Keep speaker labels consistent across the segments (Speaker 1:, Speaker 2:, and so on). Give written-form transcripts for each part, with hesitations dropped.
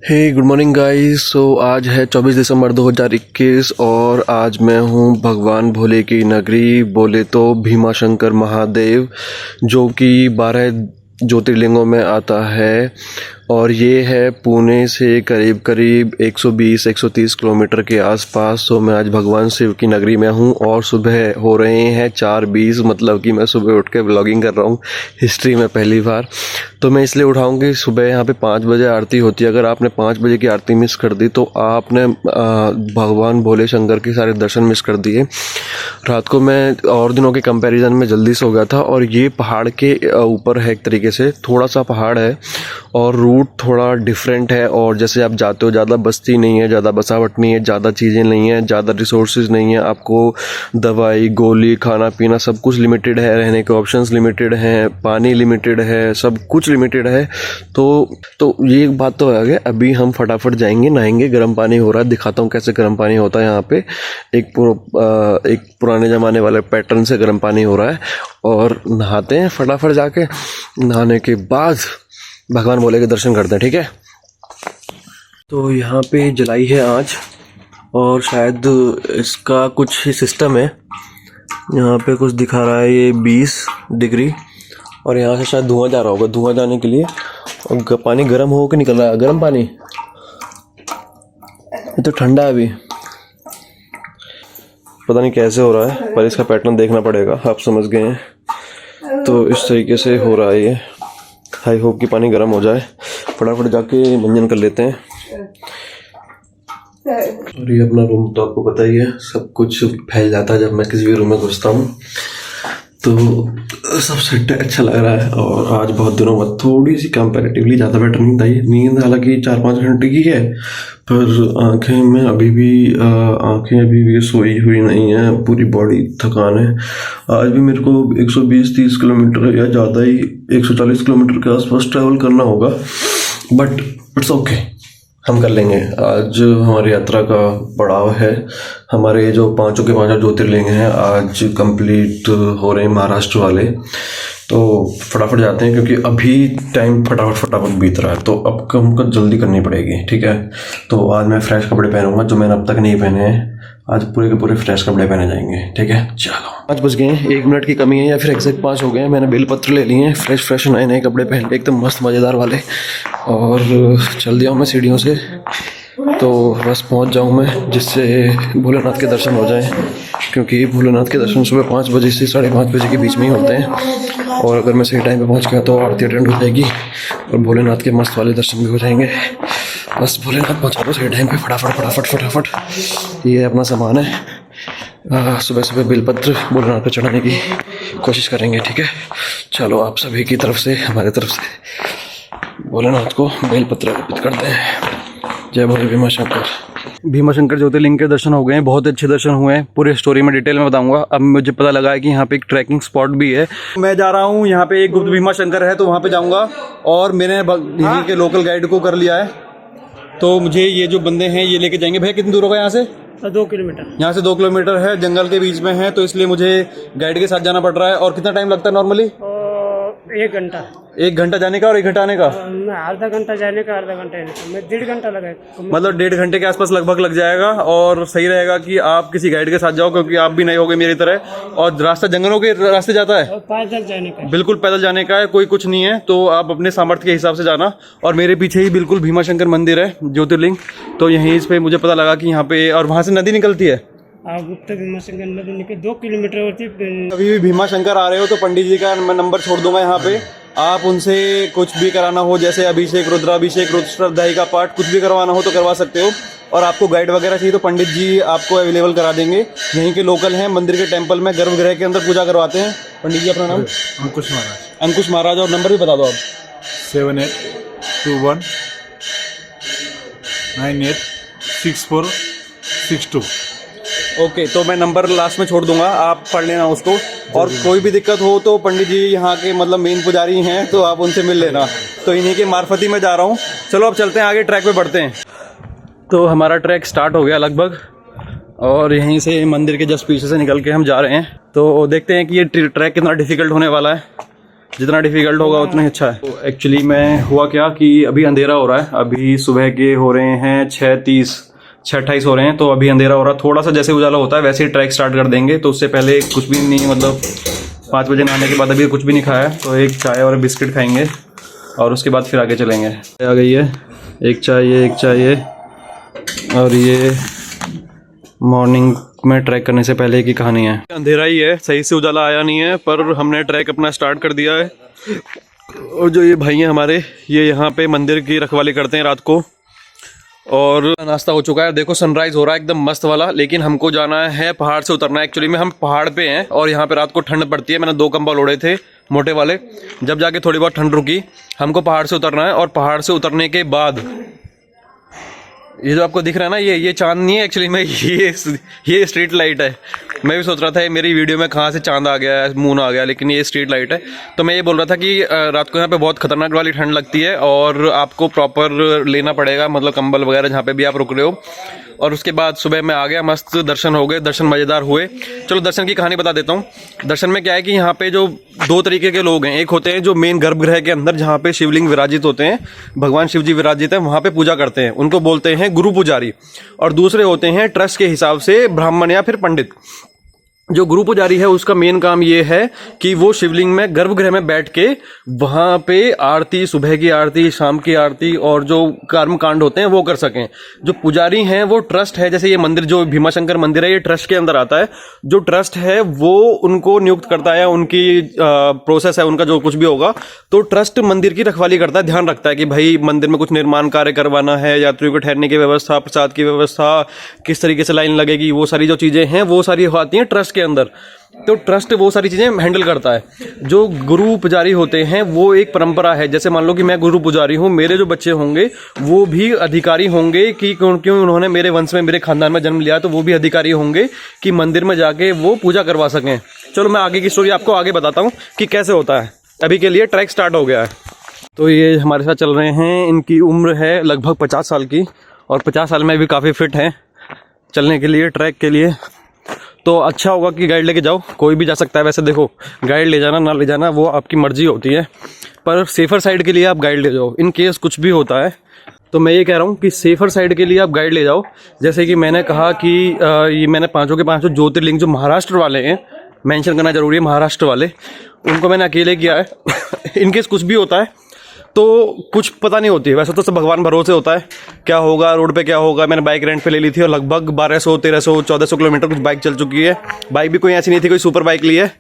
Speaker 1: हे good morning guys. आज है 24 दिसंबर 2021 और आज मैं हूँ भगवान भोले की नगरी, बोले तो भीमाशंकर महादेव, जो कि 12 ज्योतिर्लिंगों में आता है। और ये है पुणे से करीब करीब 120-130 किलोमीटर के आसपास। तो मैं आज भगवान शिव की नगरी में हूँ और सुबह हो रहे हैं 4:20, मतलब कि मैं सुबह उठ के व्लॉगिंग कर रहा हूँ हिस्ट्री में पहली बार। तो मैं इसलिए उठाऊँ कि सुबह यहाँ पे 5 बजे आरती होती है। अगर आपने 5 बजे की आरती मिस कर दी तो आपने भगवान भोले शंकर के सारे दर्शन मिस कर दिए। रात को मैं और दिनों के कंपैरिजन में जल्दी सो गया था। और ये पहाड़ के ऊपर है, एक तरीके से थोड़ा सा पहाड़ है और रूट थोड़ा डिफरेंट है। और जैसे आप जाते हो, ज़्यादा बस्ती नहीं है, ज़्यादा बसावट नहीं है, ज़्यादा चीज़ें नहीं हैं, ज़्यादा रिसोर्सेज नहीं है। आपको दवाई, गोली, खाना पीना सब कुछ लिमिटेड है, रहने के ऑप्शंस लिमिटेड हैं, पानी लिमिटेड है, सब कुछ लिमिटेड है। तो ये एक बात तो आ गया। अभी हम फटाफट जाएंगे, नहाएंगे। गर्म पानी हो रहा है, दिखाता हूँ कैसे गर्म पानी होता है यहाँ पे। एक पुराने ज़माने वाले पैटर्न से गर्म पानी हो रहा है और नहाते हैं फटाफट जाके। नहाने के बाद भगवान भोले के दर्शन करते हैं, ठीक है। तो यहाँ पे जलाई है आँच और शायद इसका कुछ ही सिस्टम है। यहाँ पे कुछ दिखा रहा है ये 20 डिग्री और यहाँ से शायद धुआं जा रहा होगा। धुआं जाने के लिए और पानी गर्म हो के निकल रहा है। गर्म पानी, ये तो ठंडा है अभी, पता नहीं कैसे हो रहा है, पर इसका पैटर्न देखना पड़ेगा। आप समझ गए हैं। तो इस तरीके से हो रहा है ये। आई होप कि पानी गर्म हो जाए। फटाफट जाके मंजन कर लेते हैं। और ये अपना रूम तो आपको पता ही है, सब कुछ फैल जाता है जब मैं किसी भी रूम में घुसता हूँ। तो सब सेट अच्छा लग रहा है। और आज बहुत दिनों बाद थोड़ी सी कंपैरेटिवली ज़्यादा बेटर नींद आई। नींद हालांकि 4-5 घंटे की है, पर आंखें अभी भी सोई हुई नहीं है, पूरी बॉडी थकान है। आज भी मेरे को 120-30 किलोमीटर या ज़्यादा ही 140 किलोमीटर के आसपास ट्रैवल करना होगा, बट इट्स ओके, हम कर लेंगे। आज हमारी यात्रा का पड़ाव है। हमारे जो 5 के 5 ज्योतिर्लिंग हैं आज कंप्लीट हो रहे हैं, महाराष्ट्र वाले। तो फटाफट जाते हैं क्योंकि अभी टाइम फटाफट बीत रहा है। तो अब हमको जल्दी करनी पड़ेगी, ठीक है। तो आज मैं फ्रेश कपड़े पहनूंगा जो मैंने अब तक नहीं पहने हैं। आज पूरे के पूरे फ्रेश कपड़े पहने जाएंगे, ठीक है। चलो 5 बज गए हैं, 1 मिनट की कमी है या फिर एग्जैक्ट 5 हो गए हैं। मैंने बेलपत्र ले लिए हैं, फ्रेश नए कपड़े पहन के एकदम मस्त मज़ेदार वाले। और चल दिया हूँ मैं सीढ़ियों से। तो बस पहुँच जाऊँ मैं, जिससे भोलेनाथ के दर्शन हो जाएं। क्योंकि भोलेनाथ के दर्शन सुबह 5 बजे से 5:30 बजे के बीच में ही होते हैं। और अगर मैं सही टाइम पे पहुँच गया तो आरती अटेंड हो जाएगी और भोलेनाथ के मस्त वाले दर्शन भी हो जाएंगे। बस भोलेनाथ पहुँचा दो सही टाइम पे, फटाफट। ये अपना सामान है। सुबह बेलपत्र भोलेनाथ पे चढ़ाने की कोशिश करेंगे, ठीक है। चलो आप सभी की तरफ से, हमारे तरफ से भोलेनाथ को बेलपत्र अर्पित करते हैं। जय भोले भीमाशंकर ज्योतिर्लिंग के दर्शन हो गए हैं, बहुत अच्छे दर्शन हुए हैं। पूरी स्टोरी में डिटेल में बताऊंगा। अब मुझे पता लगा है कि यहाँ पे एक ट्रैकिंग स्पॉट भी है। मैं जा रहा हूँ, यहाँ पे एक गुप्त भीमाशंकर है तो वहाँ पे जाऊँगा। और मैंने यहीं के लोकल गाइड को कर लिया है, तो मुझे ये जो बंदे हैं ये लेके जाएंगे। भैया कितनी दूर होगा यहाँ से?
Speaker 2: 2 किलोमीटर।
Speaker 1: यहाँ से 2 किलोमीटर है, जंगल के बीच में है, तो इसलिए मुझे गाइड के साथ जाना पड़ रहा है। और कितना टाइम लगता है नॉर्मली?
Speaker 2: 1 घंटा।
Speaker 1: 1 घंटा जाने का और 1 घंटा आने का?
Speaker 2: आधा घंटा जाने का, आधा घंटा आने का। मैं 1.5 घंटा लगेगा,
Speaker 1: मतलब 1.5 घंटे के आसपास लगभग लग जाएगा। और सही रहेगा कि आप किसी गाइड के साथ जाओ, क्योंकि आप भी नए होगे मेरी तरह। और रास्ता जंगलों के रास्ते जाता है,
Speaker 2: पैदल जाने का,
Speaker 1: बिल्कुल पैदल जाने का है, कोई कुछ नहीं है। तो आप अपने सामर्थ्य के हिसाब से जाना। और मेरे पीछे ही बिल्कुल भीमाशंकर मंदिर है, ज्योतिर्लिंग। तो यहीं इस पे मुझे पता लगा कि यहाँ पे, और वहाँ से नदी निकलती है।
Speaker 2: गुप्त भीमाशंकर नदी निकल 2 किलोमीटर होती है।
Speaker 1: अभी भी भीमाशंकर आ रहे हो तो पंडित जी का मैं नंबर छोड़ दूंगा यहाँ पे। आप उनसे कुछ भी कराना हो, जैसे अभिषेक, रुद्राभिषेक, रुद्राध्यायी का पाठ, कुछ भी करवाना हो तो करवा सकते हो। और आपको गाइड वगैरह चाहिए तो पंडित जी आपको अवेलेबल करा देंगे। यहीं के लोकल हैं, मंदिर के टेंपल में गर्भगृह के अंदर पूजा करवाते हैं। पंडित जी अपना नाम? अंकुश महाराज। और नंबर भी बता दो आप।
Speaker 3: 7821 986462।
Speaker 1: ओके, तो मैं नंबर लास्ट में छोड़ दूंगा, आप पढ़ लेना उसको। और कोई भी दिक्कत हो तो पंडित जी यहाँ के मतलब मेन पुजारी हैं, तो आप उनसे मिल लेना। तो इन्हीं के मार्फत ही मैं जा रहा हूँ। चलो अब चलते हैं आगे, ट्रैक पे बढ़ते हैं। तो हमारा ट्रैक स्टार्ट हो गया लगभग, और यहीं से मंदिर के जस्ट पीछे से निकल के हम जा रहे हैं। तो देखते हैं कि ये ट्रैक कितना डिफिकल्ट होने वाला है।
Speaker 3: जितना डिफ़िकल्ट होगा उतना ही अच्छा है। तो एक्चुअली मैं हुआ क्या कि अभी अंधेरा हो रहा है, अभी सुबह के हो रहे हैं 6:28 हो रहे हैं। तो अभी अंधेरा हो रहा है, थोड़ा सा जैसे उजाला होता है वैसे ही ट्रैक स्टार्ट कर देंगे। तो उससे पहले कुछ भी नहीं, मतलब 5 बजे नहाने के बाद अभी कुछ भी नहीं खाया है, तो एक चाय और बिस्किट खाएंगे और उसके बाद फिर आगे चलेंगे। आ गई है एक चाय और ये मॉर्निंग में ट्रैक करने से पहले की कहानी है। अंधेरा ही है, सही से उजाला आया नहीं है, पर हमने ट्रैक अपना स्टार्ट कर दिया है। और जो ये भाई हैं हमारे, ये यहाँ पे मंदिर की रखवाली करते हैं रात को। और नाश्ता हो चुका है, देखो सनराइज हो रहा है एकदम मस्त वाला। लेकिन हमको जाना है, पहाड़ से उतरना है। एक्चुअली में हम पहाड़ पे हैं और यहाँ पे रात को ठंड पड़ती है। मैंने 2 कंबल ओढ़े थे मोटे वाले, जब जाके थोड़ी बहुत ठंड रुकी। हमको पहाड़ से उतरना है और पहाड़ से उतरने के बाद ये जो आपको दिख रहा है ना, ये चांद नहीं है एक्चुअली में, ये स्ट्रीट लाइट है। मैं भी सोच रहा था ये मेरी वीडियो में कहाँ से चांद आ गया है, मून आ गया, लेकिन ये स्ट्रीट लाइट है। तो मैं ये बोल रहा था कि रात को यहाँ पे बहुत खतरनाक वाली ठंड लगती है और आपको प्रॉपर लेना पड़ेगा, मतलब कंबल वगैरह जहाँ पे भी आप रुक रहे हो। और उसके बाद सुबह में आ गया, मस्त दर्शन हो गए, दर्शन मज़ेदार हुए। चलो दर्शन की कहानी बता देता हूँ। दर्शन में क्या है कि यहाँ पे जो 2 तरीके के लोग हैं, एक होते हैं जो मेन गर्भगृह के अंदर जहाँ पे शिवलिंग विराजित होते हैं, भगवान शिव जी विराजित हैं, वहाँ पे पूजा करते हैं, उनको बोलते हैं गुरु पुजारी। और दूसरे होते हैं ट्रस्ट के हिसाब से ब्राह्मण या फिर पंडित। जो गुरु पुजारी है उसका मेन काम ये है कि वो शिवलिंग में गर्भगृह में बैठ के वहाँ पे आरती, सुबह की आरती, शाम की आरती और जो कर्म कांड होते हैं वो कर सकें। जो पुजारी हैं वो ट्रस्ट है, जैसे ये मंदिर जो भीमाशंकर मंदिर है ये ट्रस्ट के अंदर आता है। जो ट्रस्ट है वो उनको नियुक्त करता है, उनकी प्रोसेस है उनका, जो कुछ भी होगा तो ट्रस्ट मंदिर की रखवाली करता है, ध्यान रखता है कि भाई मंदिर में कुछ निर्माण कार्य करवाना है, यात्रियों को ठहरने की व्यवस्था, प्रसाद की व्यवस्था, किस तरीके से लाइन लगेगी, वो सारी जो चीज़ें हैं वो सारी आती हैं ट्रस्ट के अंदर। तो ट्रस्ट वो सारी चीजें हैंडल करता है। जो गुरु पुजारी होते हैं वो एक परंपरा है, जैसे मान लो कि मैं गुरु पुजारी हूँ, मेरे जो बच्चे होंगे वो भी अधिकारी होंगे कि क्योंकि उन्होंने मेरे वंश में, मेरे खानदान में जन्म लिया, तो वो भी अधिकारी होंगे कि मंदिर में जाके वो पूजा करवा सकें। चलो मैं आगे की स्टोरी आपको आगे बताता हूँ कि कैसे होता है। अभी के लिए ट्रैक स्टार्ट हो गया है। तो ये हमारे साथ चल रहे हैं, इनकी उम्र है लगभग 50 साल की और 50 साल में भी काफ़ी फिट हैं चलने के लिए, ट्रैक के लिए। तो अच्छा होगा कि गाइड लेके जाओ, कोई भी जा सकता है। वैसे देखो, गाइड ले जाना ना ले जाना वो आपकी मर्जी होती है, पर सेफ़र साइड के लिए आप गाइड ले जाओ। इन केस कुछ भी होता है तो मैं ये कह रहा हूँ कि सेफ़र साइड के लिए आप गाइड ले जाओ। जैसे कि मैंने कहा कि ये मैंने 5 के 5 ज्योतिर्लिंग जो महाराष्ट्र वाले हैं, मेंशन करना जरूरी है, महाराष्ट्र वाले, उनको मैंने अकेले किया है। इन केस कुछ भी होता है तो कुछ पता नहीं होती है, वैसे तो सब भगवान भरोसे होता है, क्या होगा रोड पे क्या होगा। मैंने बाइक रेंट पे ले ली थी और लगभग 1200, 1300, 1400 किलोमीटर कुछ बाइक चल चुकी है। बाइक भी कोई ऐसी नहीं थी, कोई सुपर बाइक ली है,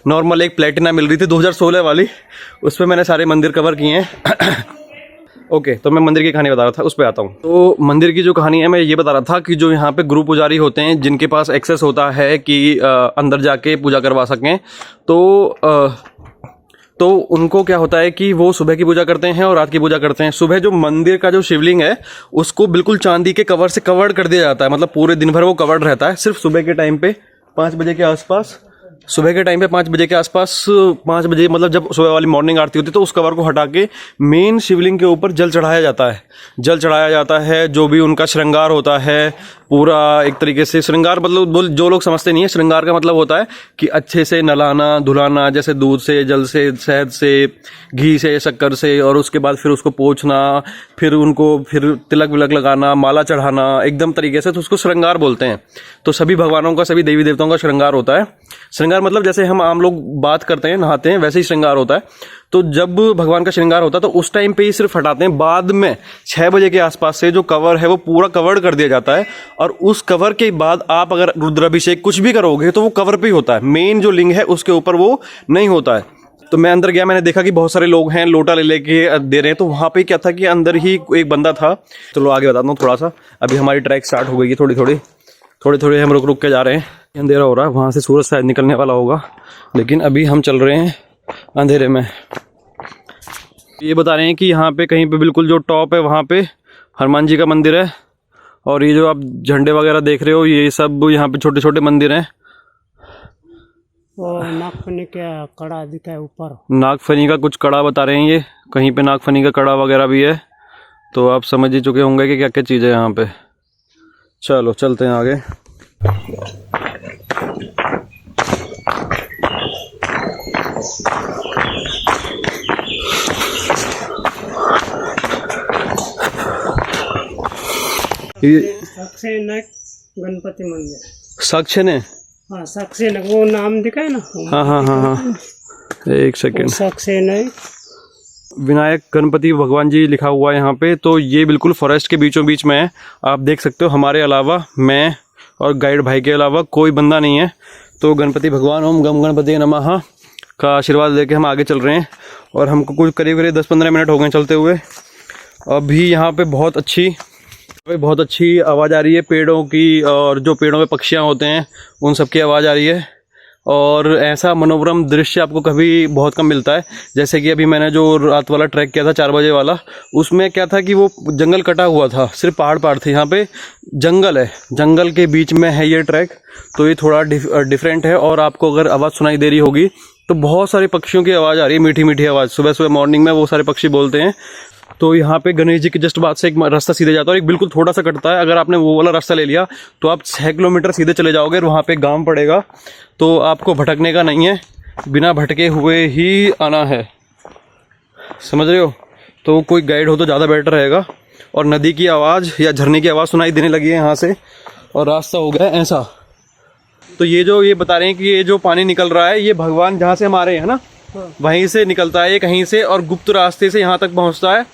Speaker 3: नॉर्मल एक प्लेटिना मिल रही थी 2016 वाली, उस पर मैंने सारे मंदिर कवर किए हैं। ओके, तो मैं मंदिर की कहानी बता रहा था, उस पर आता हूँ। तो मंदिर की जो कहानी है, मैं ये बता रहा था कि जो यहाँ पे गुरु पुजारी होते हैं, जिनके पास एक्सेस होता है कि अंदर जाके पूजा करवा सकें, तो उनको क्या होता है कि वो सुबह की पूजा करते हैं और रात की पूजा करते हैं। सुबह जो मंदिर का जो शिवलिंग है उसको बिल्कुल चांदी के कवर से कवर्ड कर दिया जाता है, मतलब पूरे दिन भर वो कवर्ड रहता है। सिर्फ सुबह के टाइम पे 5 बजे के आसपास, सुबह के टाइम पे 5 बजे के आसपास, 5 बजे मतलब जब सुबह वाली मॉर्निंग आरती होती है, तो उस कवर को हटा के मेन शिवलिंग के ऊपर जल चढ़ाया जाता है। जल चढ़ाया जाता है, जो भी उनका श्रृंगार होता है पूरा एक तरीके से। श्रृंगार मतलब जो लोग समझते नहीं है, श्रृंगार का मतलब होता है कि अच्छे से नहलाना धुलाना, जैसे दूध से, जल से, शहद से, घी से, शक्कर से, और उसके बाद फिर उसको पोंछना, फिर उनको फिर तिलक विलक लगाना, माला चढ़ाना, एकदम तरीके से, तो उसको श्रृंगार बोलते हैं। तो सभी भगवानों का, सभी देवी देवताओं का श्रृंगार होता है। श्रृंगार मतलब जैसे हम आम लोग बात करते हैं, नहाते हैं, वैसे ही श्रृंगार होता है। तो जब भगवान का श्रृंगार होता है तो उस टाइम पे ही सिर्फ हटाते हैं। बाद में 6 बजे के आसपास से जो कवर है वो पूरा कवर्ड कर दिया जाता है, और उस कवर के बाद आप अगर रुद्राभिषेक कुछ भी करोगे तो वो कवर पे ही होता है, मेन जो लिंग है उसके ऊपर वो नहीं होता है। तो मैं अंदर गया, मैंने देखा कि बहुत सारे लोग हैं लोटा ले लेके दे रहे हैं। तो वहाँ पे क्या था कि अंदर ही एक बंदा था। चलो आगे बताता हूँ थोड़ा सा। अभी हमारी ट्रैक स्टार्ट हो गई है, थोड़ी थोड़ी हम रुक के जा रहे हैं। अंधेरा हो रहा है, वहाँ से सूरज शायद निकलने वाला होगा, लेकिन अभी हम चल रहे हैं अंधेरे में। ये बता रहे हैं कि यहाँ पे कहीं पे बिल्कुल जो टॉप है वहाँ पे हनुमान जी का मंदिर है, और ये जो आप झंडे वगैरह देख रहे हो ये सब यहाँ पे छोटे छोटे मंदिर हैं।
Speaker 2: वो नागफनी का कड़ा दिखा है ऊपर,
Speaker 3: नागफनी का कुछ कड़ा बता रहे हैं, ये कहीं पे नागफनी का कड़ा वगैरह भी है। तो आप समझ ही चुके होंगे कि क्या क्या चीज़ है यहाँ पे। चलो चलते हैं आगे। ये
Speaker 2: सक्सेना गणपति मंदिर।
Speaker 3: साक्षी ने,
Speaker 2: हाँ सक्सेना, वो नाम दिखा है ना।
Speaker 3: हाँ हाँ हाँ हाँ, एक सेकेंड,
Speaker 2: सक्सेना
Speaker 3: विनायक गणपति भगवान जी लिखा हुआ है यहाँ पे। तो ये बिल्कुल फॉरेस्ट के बीचों बीच में है, आप देख सकते हो। हमारे अलावा, मैं और गाइड भाई के अलावा कोई बंदा नहीं है। तो गणपति भगवान ओम गम गणपति नमः का आशीर्वाद लेके हम आगे चल रहे हैं। और हमको कुछ करीब 10-15 मिनट हो गए चलते हुए। अभी यहाँ पे बहुत अच्छी आवाज़ आ रही है पेड़ों की, और जो पेड़ों में पक्षियाँ होते हैं उन सब की आवाज़ आ रही है। और ऐसा मनोरम दृश्य आपको कभी बहुत कम मिलता है। जैसे कि अभी मैंने जो रात वाला ट्रैक किया था 4 बजे वाला, उसमें क्या था कि वो जंगल कटा हुआ था, सिर्फ पहाड़ थे। यहाँ पे जंगल है, जंगल के बीच में है ये ट्रैक, तो ये थोड़ा डिफरेंट है। और आपको अगर आवाज़ सुनाई दे रही होगी तो बहुत सारे पक्षियों की आवाज़ आ रही है, मीठी मीठी आवाज़। सुबह सुबह मॉर्निंग में वो सारे पक्षी बोलते हैं। तो यहाँ पे गणेश जी के जस्ट बाद से एक रास्ता सीधे जाता है और एक बिल्कुल थोड़ा सा कटता है। अगर आपने वो वाला रास्ता ले लिया तो आप 6 किलोमीटर सीधे चले जाओगे और वहाँ पे गांव पड़ेगा। तो आपको भटकने का नहीं है, बिना भटके हुए ही आना है, समझ रहे हो। तो कोई गाइड हो तो ज़्यादा बेटर रहेगा। और नदी की आवाज़ या झरने की आवाज़ सुनाई देने लगी है यहाँ से, और रास्ता हो गया ऐसा। तो ये बता रहे हैं कि ये जो पानी निकल रहा है, ये भगवान जहाँ से हमारे हैं ना, वहीं से निकलता है ये कहीं से, और गुप्त रास्ते से यहाँ तक पहुँचता है।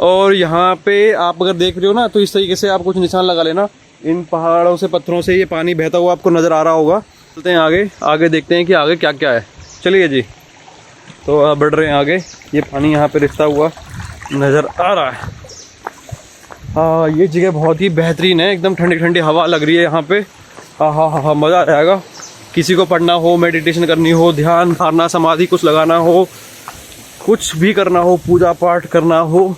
Speaker 3: और यहाँ पे आप अगर देख रहे हो ना, तो इस तरीके से आप कुछ निशान लगा लेना। इन पहाड़ों से, पत्थरों से ये पानी बहता हुआ आपको नज़र आ रहा होगा। चलते हैं आगे देखते हैं कि आगे क्या क्या है। चलिए जी, तो आप बढ़ रहे हैं आगे। ये पानी यहाँ पे रिश्ता हुआ नज़र आ रहा है। हाँ, ये जगह बहुत ही बेहतरीन है, एकदम ठंडी ठंडी हवा लग रही है यहाँ पे। हाँ, मज़ा आ जाएगा। किसी को पढ़ना हो, मेडिटेशन करनी हो, ध्यान धारणा समाधि कुछ लगाना हो, कुछ भी करना हो, पूजा पाठ करना हो,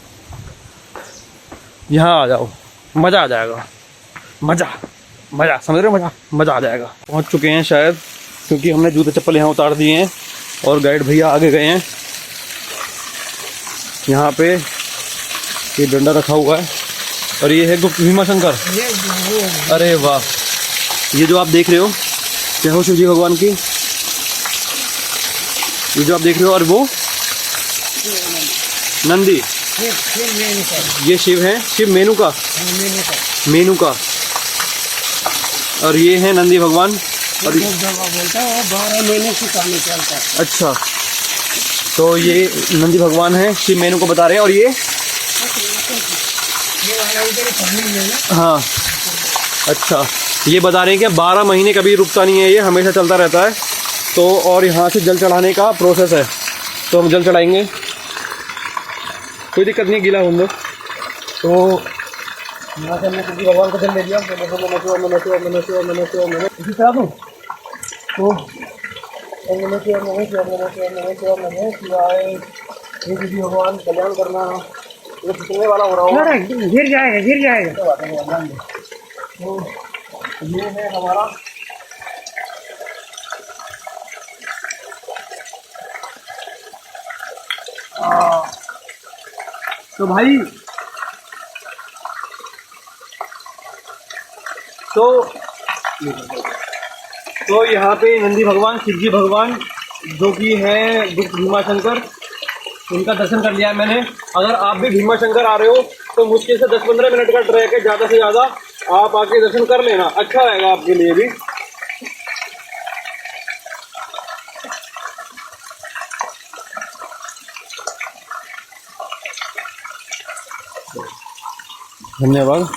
Speaker 3: यहाँ आ जाओ, मज़ा आ जाएगा। मज़ा समझ रहे हो, मज़ा आ जाएगा। पहुँच चुके हैं शायद, क्योंकि हमने जूते चप्पल यहाँ उतार दिए हैं और गाइड भैया आगे गए हैं। यहाँ पे ये डंडा रखा हुआ है और ये है गुप्त भीमा शंकर। अरे वाह, ये जो आप देख रहे हो, जय हो शिव जी भगवान की। ये जो आप देख रहे हो, और वो नंदी, ये शिव है, शिव मेनुका। और ये है नंदी भगवान। और
Speaker 2: बोलता है 12 महीने से पानी चलता है।
Speaker 3: अच्छा, तो ये नंदी भगवान है, शिव मेनू को बता रहे हैं। और ये हाँ, अच्छा, ये बता रहे हैं कि 12 महीने कभी रुकता नहीं है, ये हमेशा चलता रहता है। तो और यहाँ से जल चढ़ाने का प्रोसेस है, तो हम जल चढ़ाएंगे, कोई दिक्कत नहीं, गीला होंगे। तो यहाँ से हमने किसी भगवान को जल दे दिया। इसी तरह तो किसी भगवान कल्याण करना, ये कितने वाला हो रहा होगा,
Speaker 2: गिर जाएगा।
Speaker 3: तो ये है हमारा तो भाई, तो यहाँ पे नंदी भगवान, शिवजी भगवान जो कि है गुप्त भीमा शंकर, इनका दर्शन कर लिया है मैंने। अगर आप भी भीमा शंकर आ रहे हो तो मुश्किल से 10-15 मिनट का ट्रैक है, ज़्यादा से ज़्यादा आप आके दर्शन कर लेना, अच्छा रहेगा आपके लिए भी। धन्यवाद।